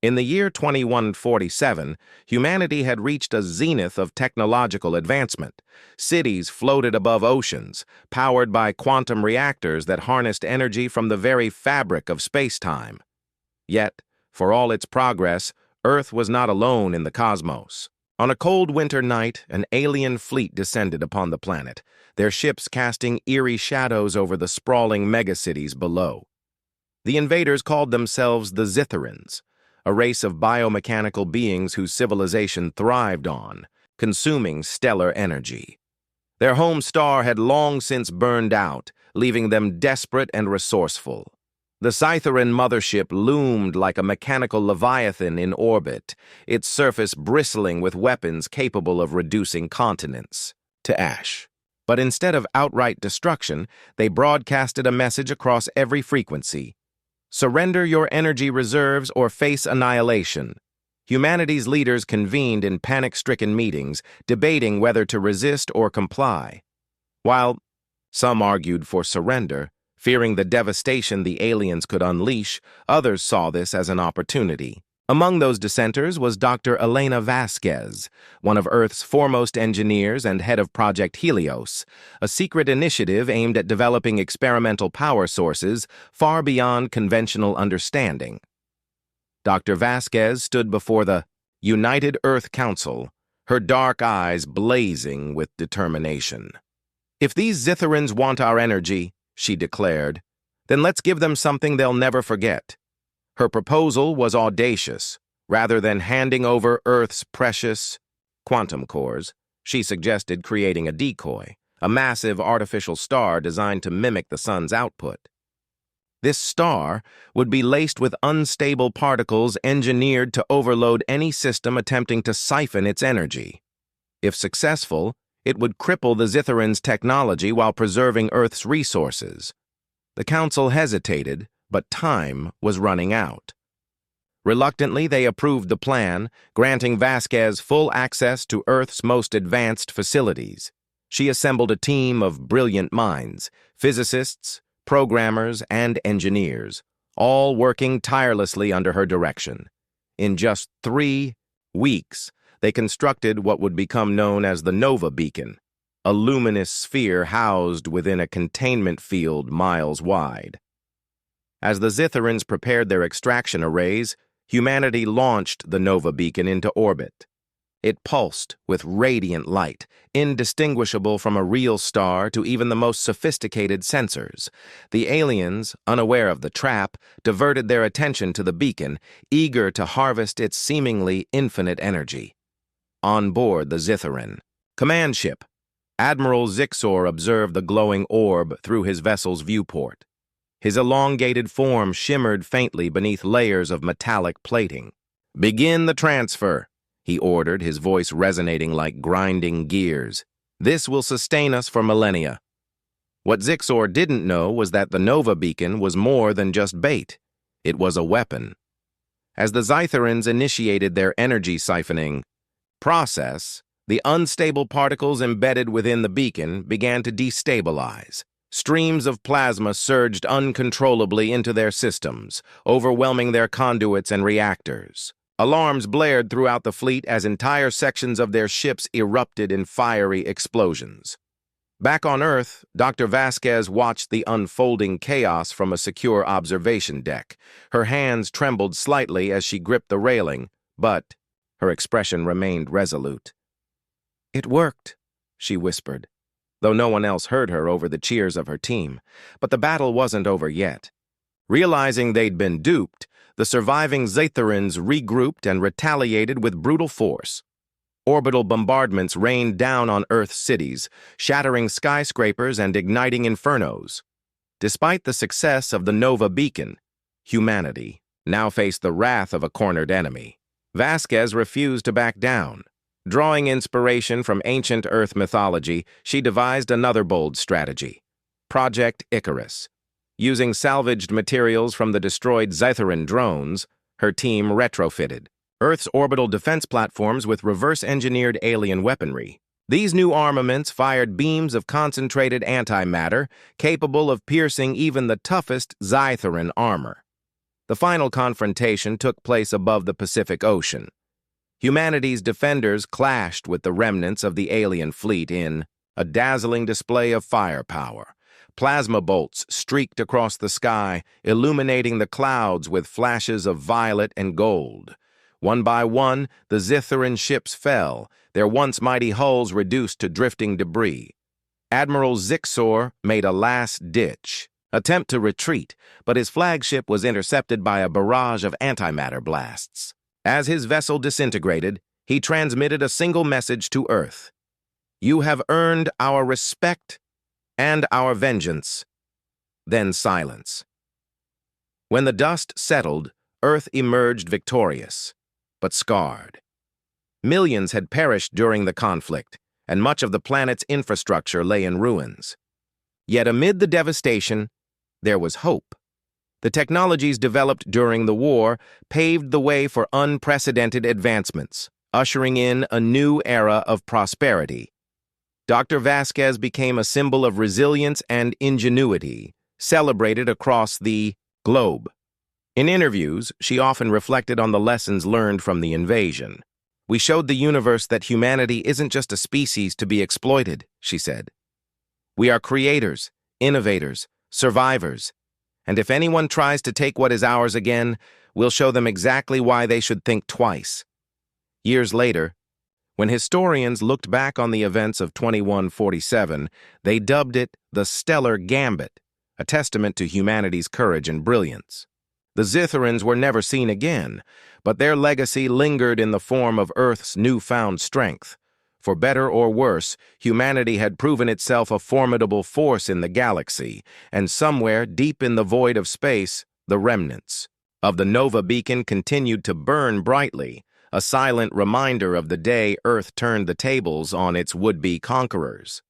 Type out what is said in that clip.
In the year 2147, humanity had reached a zenith of technological advancement. Cities floated above oceans, powered by quantum reactors that harnessed energy from the very fabric of space-time. Yet, for all its progress, Earth was not alone in the cosmos. On a cold winter night, an alien fleet descended upon the planet, their ships casting eerie shadows over the sprawling megacities below. The invaders called themselves the Zitherans, a race of biomechanical beings whose civilization thrived on, consuming stellar energy. Their home star had long since burned out, leaving them desperate and resourceful. The Scytheran mothership loomed like a mechanical leviathan in orbit, its surface bristling with weapons capable of reducing continents to ash. But instead of outright destruction, they broadcasted a message across every frequency: surrender your energy reserves or face annihilation. Humanity's leaders convened in panic-stricken meetings, debating whether to resist or comply. While some argued for surrender, fearing the devastation the aliens could unleash, others saw this as an opportunity. Among those dissenters was Dr. Elena Vasquez, one of Earth's foremost engineers and head of Project Helios, a secret initiative aimed at developing experimental power sources far beyond conventional understanding. Dr. Vasquez stood before the United Earth Council, her dark eyes blazing with determination. "If these Zitherans want our energy," she declared, "then let's give them something they'll never forget." Her proposal was audacious. Rather than handing over Earth's precious quantum cores, she suggested creating a decoy, a massive artificial star designed to mimic the sun's output. This star would be laced with unstable particles engineered to overload any system attempting to siphon its energy. If successful, it would cripple the Zitherans' technology while preserving Earth's resources. The Council hesitated, but time was running out. Reluctantly, they approved the plan, granting Vasquez full access to Earth's most advanced facilities. She assembled a team of brilliant minds, physicists, programmers, and engineers, all working tirelessly under her direction. In just 3 weeks, they constructed what would become known as the Nova Beacon, a luminous sphere housed within a containment field miles wide. As the Zitherans prepared their extraction arrays, humanity launched the Nova Beacon into orbit. It pulsed with radiant light, indistinguishable from a real star to even the most sophisticated sensors. The aliens, unaware of the trap, diverted their attention to the beacon, eager to harvest its seemingly infinite energy. On board the Zitharan command ship, Admiral Zixor observed the glowing orb through his vessel's viewport. His elongated form shimmered faintly beneath layers of metallic plating. "Begin the transfer," he ordered, his voice resonating like grinding gears. "This will sustain us for millennia." What Zixor didn't know was that the Nova Beacon was more than just bait. It was a weapon. As the Zitherans initiated their energy siphoning process, the unstable particles embedded within the beacon began to destabilize. Streams of plasma surged uncontrollably into their systems, overwhelming their conduits and reactors. Alarms blared throughout the fleet as entire sections of their ships erupted in fiery explosions. Back on Earth, Dr. Vasquez watched the unfolding chaos from a secure observation deck. Her hands trembled slightly as she gripped the railing, but her expression remained resolute. "It worked," she whispered, though no one else heard her over the cheers of her team. But the battle wasn't over yet. Realizing they'd been duped, the surviving Zitherans regrouped and retaliated with brutal force. Orbital bombardments rained down on Earth's cities, shattering skyscrapers and igniting infernos. Despite the success of the Nova Beacon, humanity now faced the wrath of a cornered enemy. Vasquez refused to back down. Drawing inspiration from ancient Earth mythology, she devised another bold strategy: Project Icarus. Using salvaged materials from the destroyed Zitharan drones, her team retrofitted Earth's orbital defense platforms with reverse-engineered alien weaponry. These new armaments fired beams of concentrated antimatter capable of piercing even the toughest Zitharan armor. The final confrontation took place above the Pacific Ocean. Humanity's defenders clashed with the remnants of the alien fleet in a dazzling display of firepower. Plasma bolts streaked across the sky, illuminating the clouds with flashes of violet and gold. One by one, the Zitharan ships fell, their once mighty hulls reduced to drifting debris. Admiral Zixor made a last-ditch attempt to retreat, but his flagship was intercepted by a barrage of antimatter blasts. As his vessel disintegrated, he transmitted a single message to Earth. "You have earned our respect and our vengeance." Then silence. When the dust settled, Earth emerged victorious, but scarred. Millions had perished during the conflict, and much of the planet's infrastructure lay in ruins. Yet amid the devastation, there was hope. The technologies developed during the war paved the way for unprecedented advancements, ushering in a new era of prosperity. Dr. Vasquez became a symbol of resilience and ingenuity, celebrated across the globe. In interviews, she often reflected on the lessons learned from the invasion. "We showed the universe that humanity isn't just a species to be exploited," she said. "We are creators, innovators, survivors, and if anyone tries to take what is ours again, we'll show them exactly why they should think twice." Years later, when historians looked back on the events of 2147, they dubbed it the Stellar Gambit, a testament to humanity's courage and brilliance. The Zitharans were never seen again, but their legacy lingered in the form of Earth's newfound strength. For better or worse, humanity had proven itself a formidable force in the galaxy, and somewhere deep in the void of space, the remnants of the Nova beacon continued to burn brightly, a silent reminder of the day Earth turned the tables on its would-be conquerors.